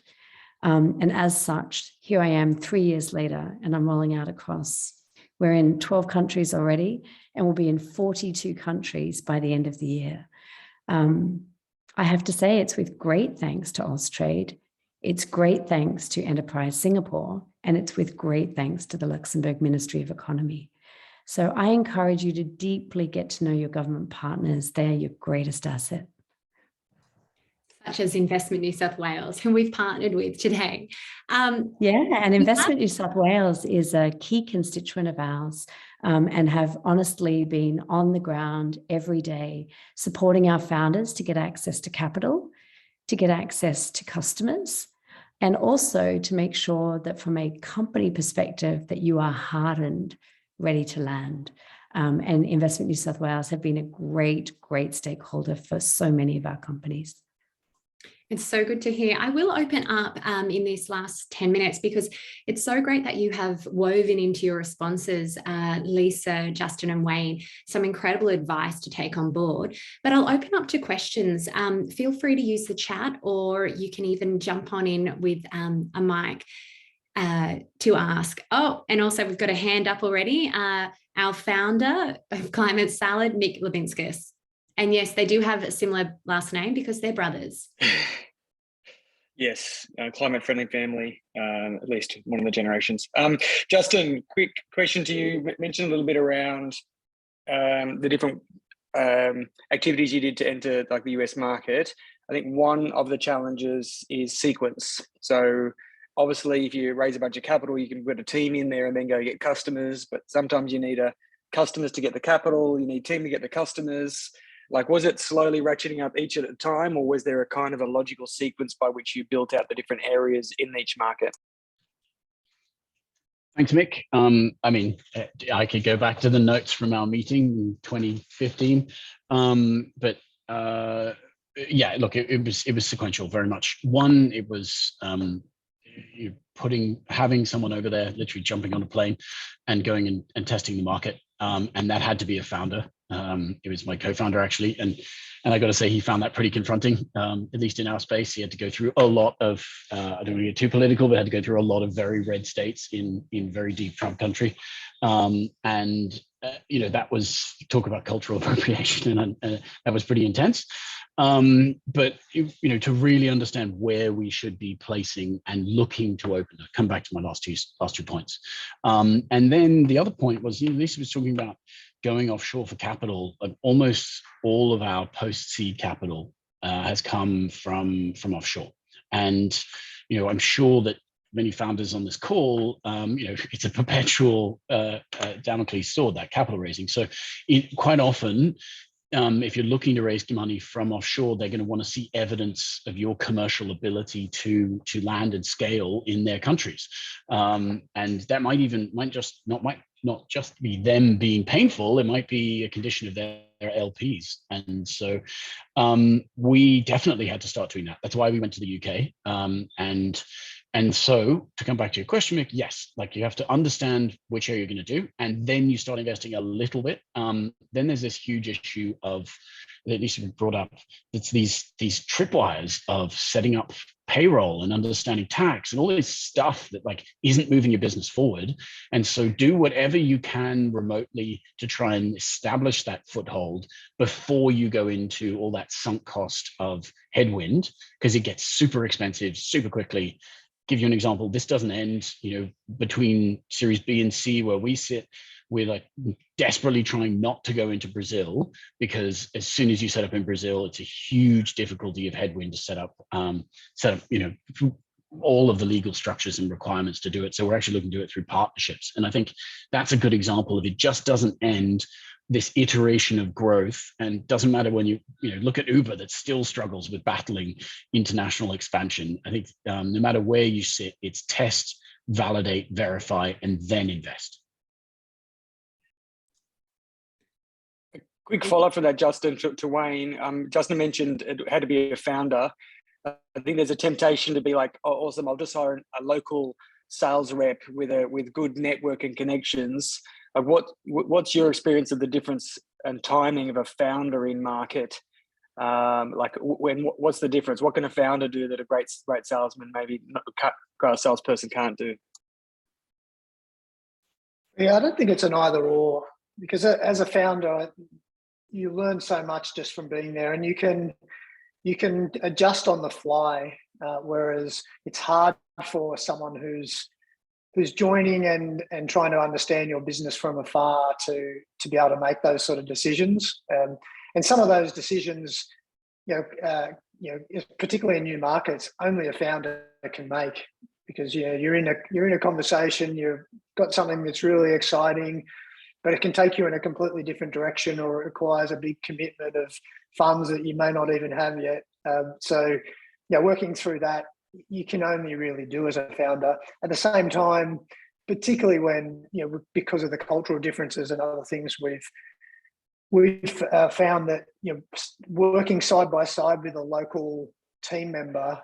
And as such, here I am 3 years later, and I'm rolling out across. We're in 12 countries already, and we'll be in 42 countries by the end of the year. I have to say it's with great thanks to Austrade, it's great thanks to Enterprise Singapore, and it's with great thanks to the Luxembourg Ministry of Economy. So I encourage you to deeply get to know your government partners. They are your greatest asset. Such as Investment New South Wales, whom we've partnered with today. And Investment New South Wales is a key constituent of ours, and have honestly been on the ground every day, supporting our founders to get access to capital, to get access to customers, and also to make sure that from a company perspective that you are hardened, ready to land. And Investment New South Wales have been a great, great stakeholder for so many of our companies. It's so good to hear. I will open up in this last 10 minutes because it's so great that you have woven into your responses, Leesa, Justin and Wayne, some incredible advice to take on board. But I'll open up to questions. Feel free to use the chat, or you can even jump on in with a mic to ask. Oh, and also we've got a hand up already. Our founder of Climate Salad, Mick Liubinskas. And yes, they do have a similar last name because they're brothers. Yes, climate-friendly family, at least one of the generations. Justin, quick question to you. Mention a little bit around the different activities you did to enter like the US market. I think one of the challenges is sequence. So obviously, if you raise a bunch of capital, you can put a team in there and then go get customers. But sometimes you need customers to get the capital. You need team to get the customers. Like, was it slowly ratcheting up each at a time, or was there a kind of a logical sequence by which you built out the different areas in each market? Thanks, Mick. I mean, I could go back to the notes from our meeting in 2015, but yeah, look, it was sequential very much. One, it was having someone over there, literally jumping on a plane and going and testing the market, and that had to be a founder. It was my co-founder actually, and I got to say he found that pretty confronting, at least in our space. He had to go through a lot of, I don't want to get too political, but had to go through a lot of very red states in very deep Trump country, and that was, talk about cultural appropriation, and that was pretty intense. But to really understand where we should be placing and looking to open, I'll come back to my last two points. And then the other point was, Leesa was talking about going offshore for capital. Almost all of our post-seed capital has come from offshore. And, I'm sure that many founders on this call, it's a perpetual Damocles sword, that capital raising. So quite often, if you're looking to raise money from offshore, they're going to want to see evidence of your commercial ability to land and scale in their countries, and that might not just be them being painful. It might be a condition of their LPs, and so we definitely had to start doing that. That's why we went to the UK, and so to come back to your question, Mick, yes, like you have to understand which area you're going to do, and then you start investing a little bit. Then there's this huge issue of, at least we brought up, it's these tripwires of setting up payroll and understanding tax and all this stuff that like isn't moving your business forward. And so do whatever you can remotely to try and establish that foothold before you go into all that sunk cost of headwind, because it gets super expensive super quickly. Give you an example. This doesn't end, between Series B and C where we sit. We're like desperately trying not to go into Brazil, because as soon as you set up in Brazil, it's a huge difficulty of headwind to set up, all of the legal structures and requirements to do it. So we're actually looking to do it through partnerships. And I think that's a good example of it just doesn't end this iteration of growth. And doesn't matter when you look at Uber, that still struggles with battling international expansion. I think no matter where you sit, it's test, validate, verify, and then invest. Quick follow-up for that, Justin, to Wayne. Justin mentioned it had to be a founder. I think there's a temptation to be like, oh, awesome, I'll just hire a local sales rep with good network and connections. What's your experience of the difference and timing of a founder in market? What's the difference? What can a founder do that a great salesman, maybe a salesperson, can't do? Yeah, I don't think it's an either or, because as a founder, you learn so much just from being there, and you can adjust on the fly. Whereas it's hard for someone who's joining and trying to understand your business from afar to be able to make those sort of decisions. And some of those decisions, particularly in new markets, only a founder can make, because you're in a conversation, you've got something that's really exciting, but it can take you in a completely different direction, or it requires a big commitment of funds that you may not even have yet. So working through that, you can only really do as a founder. At the same time, particularly when, because of the cultural differences and other things, we've found that, working side by side with a local team member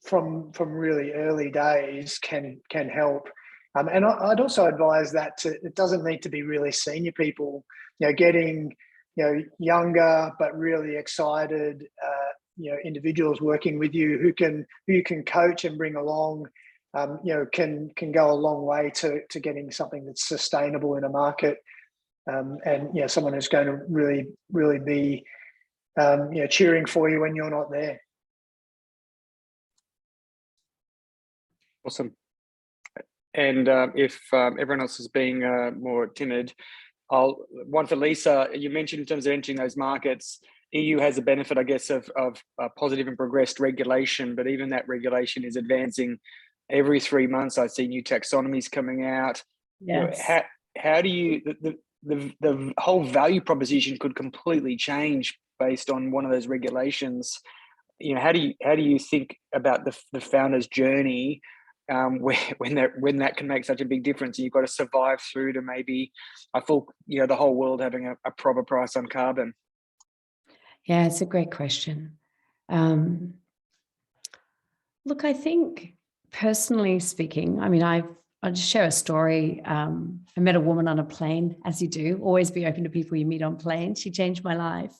from really early days can help. And I'd also advise that it doesn't need to be really senior people, getting, younger but really excited, individuals working with you who you can coach and bring along, can go a long way to getting something that's sustainable in a market. And someone who's going to really be, cheering for you when you're not there. Awesome. And if everyone else is being more timid, one for Leesa. You mentioned in terms of entering those markets, EU has the benefit, I guess, of positive and progressed regulation, but even that regulation is advancing every 3 months. I see new taxonomies coming out. Yes. How do you the whole value proposition could completely change based on one of those regulations? How do you think about the founder's journey? When that can make such a big difference, and you've got to survive through to maybe the whole world having a proper price on carbon. Yeah, it's a great question. Look, I think personally speaking, I'll just share a story. I met a woman on a plane, as you do. Always be open to people you meet on planes. She changed my life.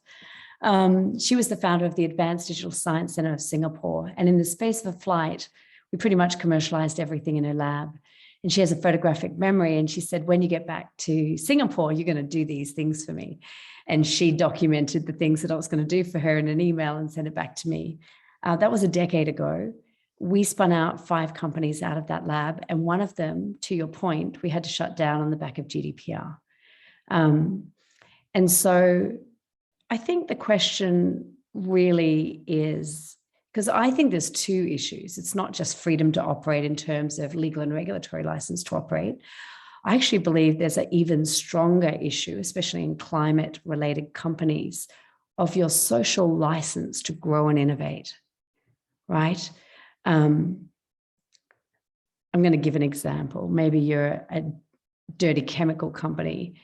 She was the founder of the Advanced Digital Science Center of Singapore, and in the space of a flight, we pretty much commercialized everything in her lab. And she has a photographic memory. And she said, when you get back to Singapore, you're going to do these things for me. And she documented the things that I was going to do for her in an email and sent it back to me. That was a decade ago. We spun out 5 companies out of that lab. And one of them, to your point, we had to shut down on the back of GDPR. And so I think the question really is, because I think there's 2 issues. It's not just freedom to operate in terms of legal and regulatory license to operate. I actually believe there's an even stronger issue, especially in climate-related companies, of your social license to grow and innovate, right? I'm going to give an example. Maybe you're a dirty chemical company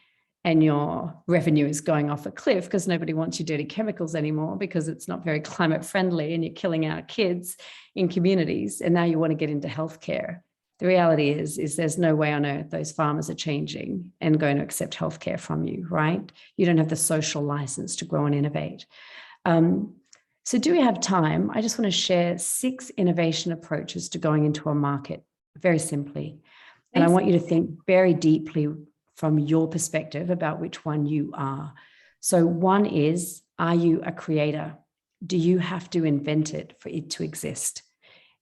and your revenue is going off a cliff because nobody wants your dirty chemicals anymore because it's not very climate friendly and you're killing our kids in communities. And now you want to get into healthcare. The reality is there's no way on earth those farmers are changing and going to accept healthcare from you, right? You don't have the social license to grow and innovate. So do we have time? I just want to share 6 innovation approaches to going into a market, very simply. And I want you to think very deeply from your perspective about which one you are. So one is, are you a creator? Do you have to invent it for it to exist?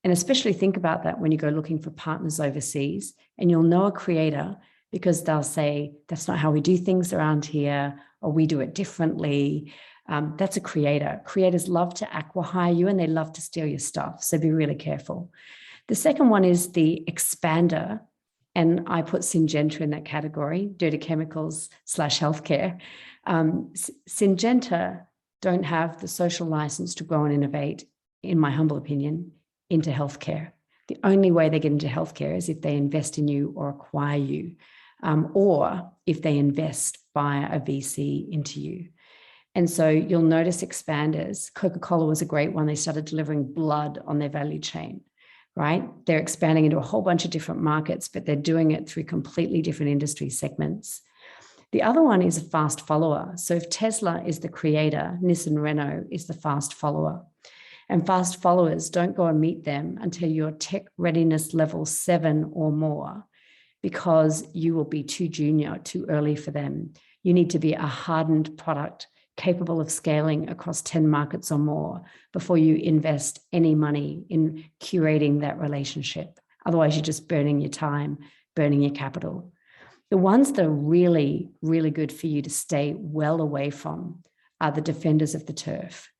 And especially think about that when you go looking for partners overseas, and you'll know a creator because they'll say, that's not how we do things around here, or we do it differently. That's a creator. Creators love to acqui-hire you and they love to steal your stuff. So be really careful. The second one is the expander. And I put Syngenta in that category, due to chemicals / healthcare. Syngenta don't have the social license to grow and innovate, in my humble opinion, into healthcare. The only way they get into healthcare is if they invest in you or acquire you, or if they invest via a VC into you. And so you'll notice expanders. Coca-Cola was a great one. They started delivering blood on their value chain, right? They're expanding into a whole bunch of different markets, but they're doing it through completely different industry segments. The other one is a fast follower. So if Tesla is the creator, Nissan Renault is the fast follower. And fast followers, don't go and meet them until you're tech readiness level 7 or more, because you will be too junior, too early for them. You need to be a hardened product capable of scaling across 10 markets or more before you invest any money in curating that relationship. Otherwise, you're just burning your time, burning your capital. The ones that are really, really good for you to stay well away from are the defenders of the turf.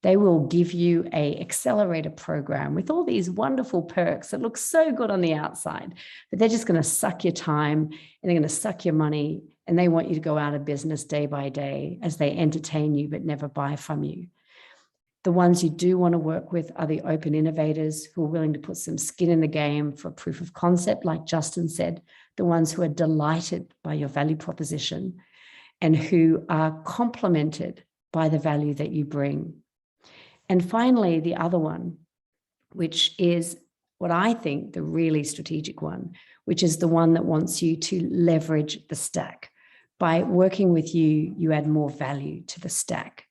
They will give you an accelerator program with all these wonderful perks that look so good on the outside, but they're just going to suck your time and they're going to suck your money, and they want you to go out of business day by day as they entertain you but never buy from you. The ones you do want to work with are the open innovators who are willing to put some skin in the game for proof of concept, like Justin said, the ones who are delighted by your value proposition and who are complemented by the value that you bring. And finally, the other one, which is what I think the really strategic one, which is the one that wants you to leverage the stack. By working with you, you add more value to the stack.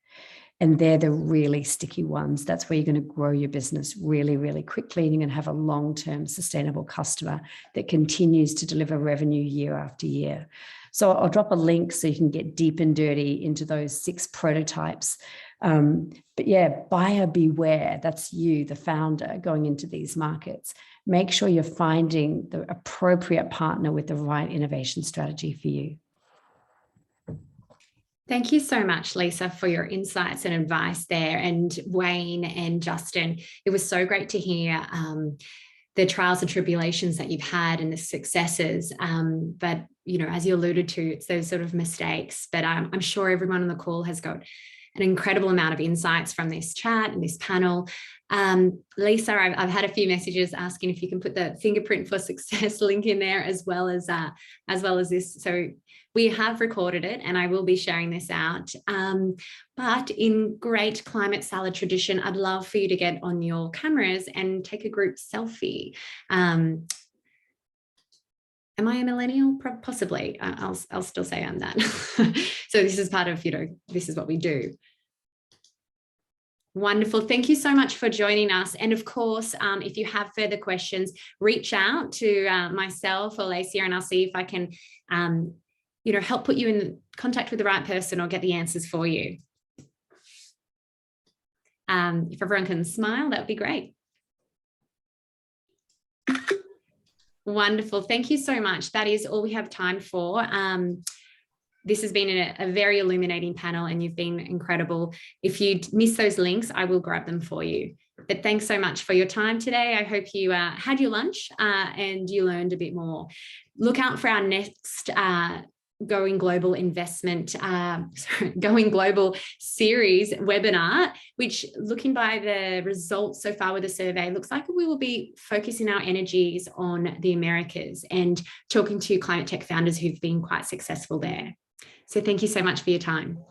And they're the really sticky ones. That's where you're going to grow your business really, really quickly. And you're going to have a long-term sustainable customer that continues to deliver revenue year after year. So I'll drop a link so you can get deep and dirty into those 6 prototypes. But yeah, buyer beware. That's you, the founder, going into these markets. Make sure you're finding the appropriate partner with the right innovation strategy for you. Thank you so much, Lisa, for your insights and advice there. And Wayne and Justin, it was so great to hear the trials and tribulations that you've had and the successes. But, you know, as you alluded to, it's those sort of mistakes. But I'm sure everyone on the call has got an incredible amount of insights from this chat and this panel. Lisa, I've had a few messages asking if you can put the Fingerprint for Success link in there as well as this. So we have recorded it and I will be sharing this out. But in great climate salad tradition, I'd love for you to get on your cameras and take a group selfie. Am I a millennial? Possibly. I'll still say I'm that. So this is part of, you know, this is what we do. Wonderful. Thank you so much for joining us. And of course, if you have further questions, reach out to myself or Lacey, and I'll see if I can, you know, help put you in contact with the right person or get the answers for you. If everyone can smile, that would be great. Wonderful. Thank you so much. That is all we have time for. This has been a very illuminating panel and you've been incredible. If you miss those links, I will grab them for you. But thanks so much for your time today. I hope you had your lunch and you learned a bit more. Look out for our next Going Global Going Global series webinar, which, looking by the results so far with the survey, looks like we will be focusing our energies on the Americas and talking to climate tech founders who've been quite successful there. So thank you so much for your time.